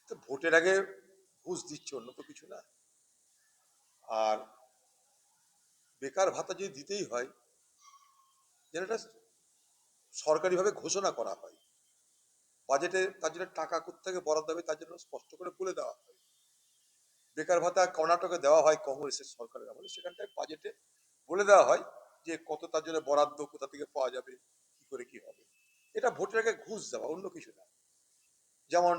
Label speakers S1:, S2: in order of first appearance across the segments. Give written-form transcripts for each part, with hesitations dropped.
S1: তো ভোটের আগে ঘুষ দিচ্ছে, অন্য তো কিছু না। আর বেকার ভাতা যদি দিতেই হয়, যেন এটা সরকারিভাবে ঘোষণা করা হয়, বাজেটে তার জন্য টাকা কোত্থেকে বরাদ্দ হবে তার জন্য স্পষ্ট করে বলে দেওয়া হয়। বেকার ভাতা কর্ণাটকে দেওয়া হয় কংগ্রেসের সরকারের আমলে, সেখানটায় বাজেটে বলে দেওয়া হয় যে কত তার জন্য বরাদ্দ, কোথা থেকে পাওয়া যাবে, কি করে কি হবে। এটা ভোটের আগে ঘুষ দেওয়া, অন্য কিছু না। যেমন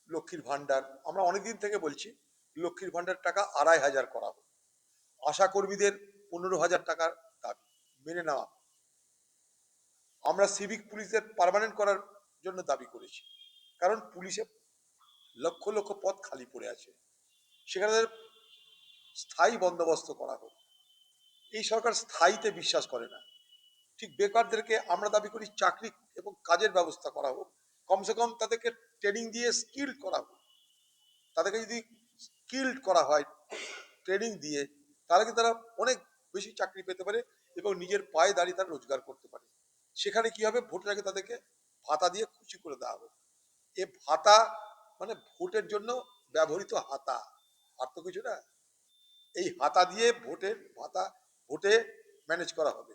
S1: লক্ষ্মীর ভান্ডার, আমরা অনেকদিন থেকে বলছি লক্ষ্মীর ভান্ডার টাকা ২৫০০ করা হোক, আশা কর্মীদের ১৫,০০০ টাকার দাবি মেনে নেওয়া। আমরা সিভিক পুলিশের পার্মানেন্ট করার জন্য দাবি করেছি, কারণ পুলিশে লক্ষ লক্ষ পদ খালি পড়ে আছে, সেখানে স্থায়ী বন্দোবস্ত করা হোক। এই সরকার স্থায়ীতে বিশ্বাস করে না। ঠিক বেকারদেরকে আমরা দাবি করি চাকরি এবং কাজের ব্যবস্থা করা হোক, কমসে কম তাদেরকে ট্রেনিং দিয়ে স্কিল্ড করা হোক। তাদেরকে যদি স্কিল্ড করা হয় ট্রেনিং দিয়ে, তাহলে কিন্তু তারা অনেক বেশি চাকরি পেতে পারে এবং নিজের পায়ে দাঁড়িয়ে তারা রোজগার করতে পারে। সেখানে কি হবে, ভোটের আগে তাদেরকে ভাতা দিয়ে খুশি করে দেওয়া হবে। এ ভাতা মানে ভোটের জন্য ব্যবহৃত হাতা, আর তো কিছু না। এই হাতা দিয়ে ভোটের ভাতা ভোটে ম্যানেজ করা হবে,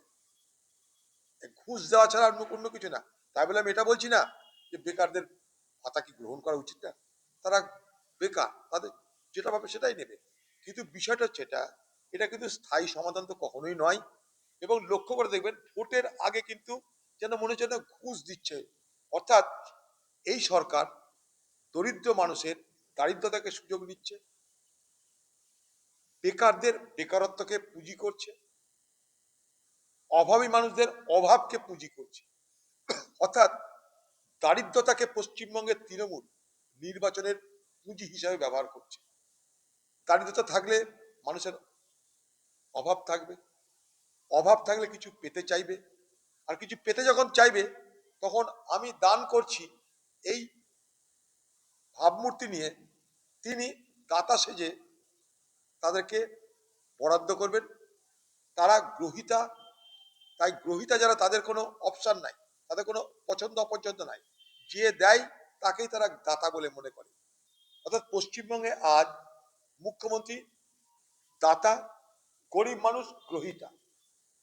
S1: ঘুষ দেওয়া ছাড়া অন্য কিছু না। তাই বলে আমি এটা বলছি না যে বেকারদের ভাতা কি গ্রহণ করা উচিত না, তারা বেকার, তাদের যেটা পাবে সেটাই নেবে। কিন্তু বিষয়টা হচ্ছে এটা কিন্তু স্থায়ী সমাধান তো কখনোই নয়। এবং লক্ষ্য করে দেখবেন ভোটের আগে কিন্তু যেন মনে হচ্ছে না ঘুষ দিচ্ছে। অর্থাৎ এই সরকার দরিদ্র মানুষের দারিদ্রতাকে সুযোগ নিচ্ছে, বেকারদের বেকারত্বকে পুঁজি করছে, অভাবী মানুষদের অভাবকে পুঁজি করছে। অর্থাৎ দারিদ্রতাকে পশ্চিমবঙ্গের তৃণমূল নির্বাচনের পুঁজি হিসাবে ব্যবহার করছে। দারিদ্রতা থাকলে মানুষের অভাব থাকবে, অভাব থাকলে কিছু পেতে চাইবে, আর কিছু পেতে যখন চাইবে তখন আমি দান করছি এই ভাবমূর্তি নিয়ে তিনি দাতা সেজে তাদেরকে বরাদ্দ করবেন। তারা গ্রহিতা, তাই গ্রহিতা যারা তাদের কোনো অপশন নাই, তাদের কোনো পছন্দ অপছন্দ নাই, যে দেয় তাকেই তারা দাতা বলে মনে করে। অর্থাৎ পশ্চিমবঙ্গে আজ মুখ্যমন্ত্রী দাতা, গরিব মানুষ গ্রহিতা।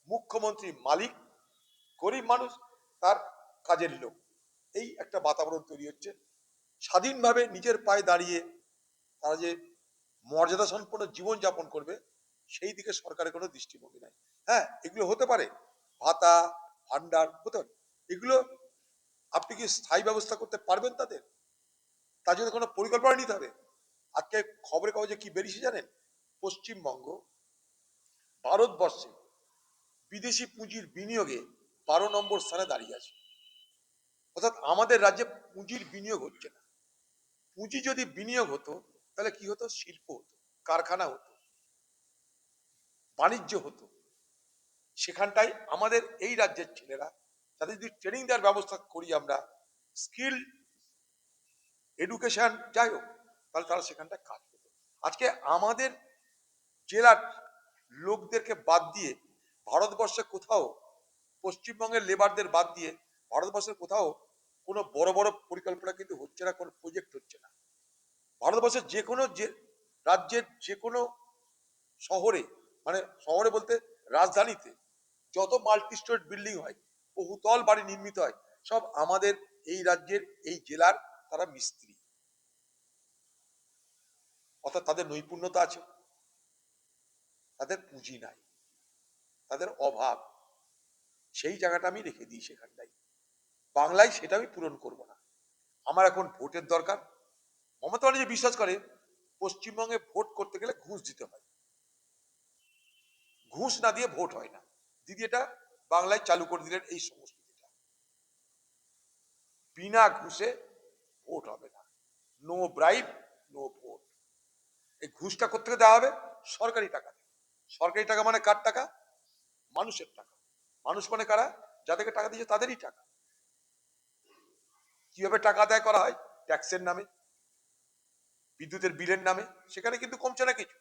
S1: মুখ্যমন্ত্রী মালিক, গরিব মানুষ তার কাজের লোক। এই একটা বাতাবরণ তৈরি হচ্ছে। স্বাধীনভাবে নিজের পায়ে দাঁড়িয়ে তারা যে মর্যাদা সম্পন্ন জীবন যাপন করবে সেই দিকে সরকারের কোনো দৃষ্টিভঙ্গি নাই। হ্যাঁ, এগুলো হতে পারে, ভাতা ভান্ডার হতে পারে, এগুলো আপনি কি স্থায়ী ব্যবস্থা করতে পারবেন তাদের? তার জন্য কোনো পরিকল্পনা নিতে হবে। আজকে খবরের কাগজে কি বেরিয়েছে জানেন? পশ্চিমবঙ্গ ভারতবর্ষে বিদেশি পুঁজির বিনিয়োগে ১২ নম্বর স্থানে দাঁড়িয়ে আছে। অর্থাৎ আমাদের রাজ্যে পুঁজির বিনিয়োগ হচ্ছে না। পুঁজি যদি বিনিয়োগ হতো তাহলে কি হতো, শিল্প হতো, কারখানা হতো, বাণিজ্য হতো। সেখানটাই আমাদের এই রাজ্যের ছেলেরা, তাদের যদি ট্রেনিং দেওয়ার ব্যবস্থা করি আমরা, স্কিল এডুকেশন যাই হোক, তাহলে তারা সেখানটায় কাজ করবে। আজকে আমাদের জেলার লোকদেরকে বাদ দিয়ে ভারতবর্ষে কোথাও, পশ্চিমবঙ্গের লেবারদের বাদ দিয়ে ভারতবর্ষের কোথাও কোনো বড় বড় পরিকল্পনা কিন্তু হচ্ছে না, কোনো প্রজেক্ট হচ্ছে না। ভারতবর্ষের যে কোনো রাজ্যের যে কোনো শহরে, মানে শহরে বলতে রাজধানীতে যত মাল্টি স্টোরেড বিল্ডিং হয়, বহুতল বাড়ি নির্মিত হয়, সব আমাদের এই রাজ্যের এই জেলার তারা মিস্ত্রি। অর্থাৎ তাদের নৈপুণ্যতা আছে, তাদের পুঁজি নাই, তাদের অভাব। সেই জায়গাটা আমি রেখে দিই সেখানটাই। বাংলায় সেটা আমি পূরণ করব না। আমার এখন ভোটের দরকার। মমতা ব্যানার্জি বিশ্বাস করে পশ্চিমবঙ্গে ভোট করতে গেলে ঘুষ দিতে হয়, ঘুষ না দিয়ে ভোট হয় না। দিদি এটা বাংলায় চালু করে দিলেন এই সংস্কৃতিটা, বিনা ঘুষে ভোট হবে না, নো ব্রাইব নো ভোট। এই ঘুষটা কোথেকে দেওয়া হবে? সরকারি টাকা থেকে। সরকারি টাকা মানে কার টাকা? মানুষের টাকা। মানুষ মানে কারা? যাদেরকে টাকা দিয়েছে তাদেরই টাকা। কিভাবে টাকা আদায় করা হয়? ট্যাক্সের নামে। বিদ্যুতের বিলের নামে, সেখানে কিন্তু কমছে না কিছু।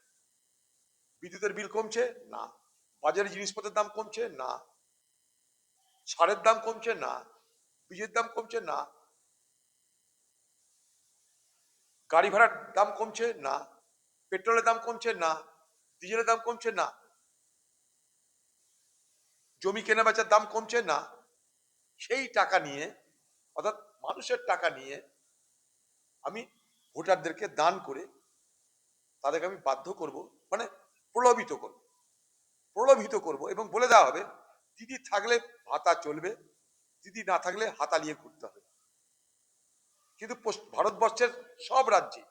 S1: বিদ্যুতের বিল কমছে না, বাজারে জিনিসপত্রের দাম কমছে না, সারের দাম কমছে না, বীজের দাম কমছে না, গাড়ি ভাড়ার দাম কমছে না, পেট্রোলের দাম কমছে না, ডিজেলের দাম কমছে না, জমি কেনা বেচার দাম কমছে না। সেই টাকা নিয়ে, অর্থাৎ মানুষের টাকা নিয়ে আমি ভোটারদেরকে দান করে তাদেরকে আমি বাধ্য করব, মানে প্রলোভিত করব, প্রলোভিত করব এবং বলে দেওয়া হবে দিদি থাকলে ভাতা চলবে, দিদি না থাকলে হাতা নিয়ে ঘুরতে হবে। কিন্তু ভারতবর্ষের সব রাজ্যে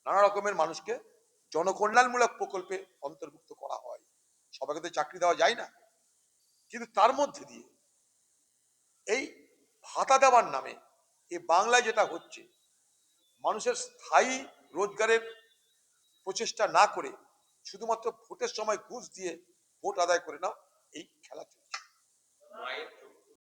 S1: নানা রকমের মানুষকে জনকল্যাণমূলক প্রকল্পে অন্তর্ভুক্ত করা হয়। সবাইকে তো চাকরি দেওয়া যায় না, কিন্তু তার মধ্যে দিয়ে এই ভাতা দেওয়ার নামে এ বাংলায় যেটা হচ্ছে, মানুষের স্থায়ী রোজগারের প্রচেষ্টা না করে শুধুমাত্র ভোটের সময় ঘুষ দিয়ে ভোট আদায় করে নাও,